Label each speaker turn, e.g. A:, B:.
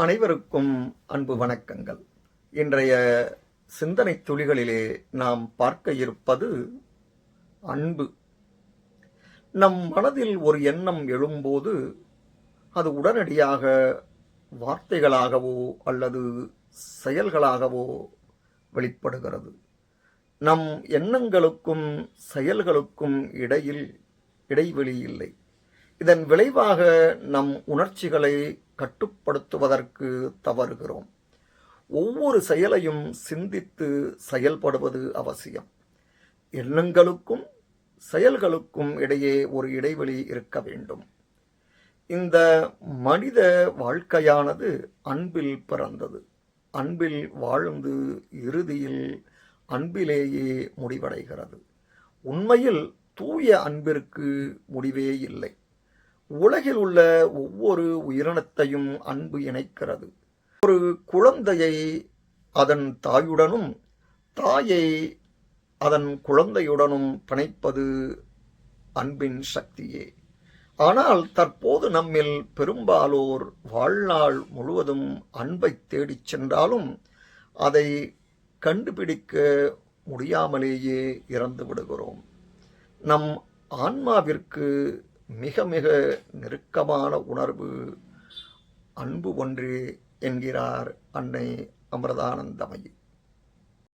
A: அனைவருக்கும் அன்பு வணக்கங்கள். இன்றைய சிந்தனை துளிகளிலே நாம் பார்க்க இருப்பது அன்பு. நம் மனதில் ஒரு எண்ணம் எழும்போது அது உடனடியாக வார்த்தைகளாகவோ அல்லது செயல்களாகவோ வெளிப்படுகிறது. நம் எண்ணங்களுக்கும் செயல்களுக்கும் இடைவெளி இல்லை. இதன் விளைவாக நம் உணர்ச்சிகளை கட்டுப்படுத்துவதற்கு தவறுகிறோம். ஒவ்வொரு செயலையும் சிந்தித்து செயல்படுவது அவசியம். எண்ணங்களுக்கும் செயல்களுக்கும் இடையே ஒரு இடைவெளி இருக்க வேண்டும். இந்த மனித வாழ்க்கையானது அன்பில் பிறந்தது. அன்பில் வாழ்ந்து இறுதியில் அன்பிலேயே முடிவடைகிறது. உண்மையில் தூய அன்பிற்கு முடிவே இல்லை. உலகில் உள்ள ஒவ்வொரு உயிரினத்தையும் அன்பு இணைக்கிறது. ஒரு குழந்தையை அதன் தாயுடனும் தாயை அதன் குழந்தையுடனும் பிணைப்பது அன்பின் சக்தியே. ஆனால் தற்போது நம்மில் பெரும்பாலோர் வாழ்நாள் முழுவதும் அன்பை தேடிச் சென்றாலும் அதை கண்டுபிடிக்க முடியாமலேயே இறந்து விடுகிறோம். நம் ஆன்மாவிற்கு மிக மிக நெருக்கமான உணர்வு அன்பு ஒன்றே என்கிறார் அன்னை அமிர்தானந்தமயி.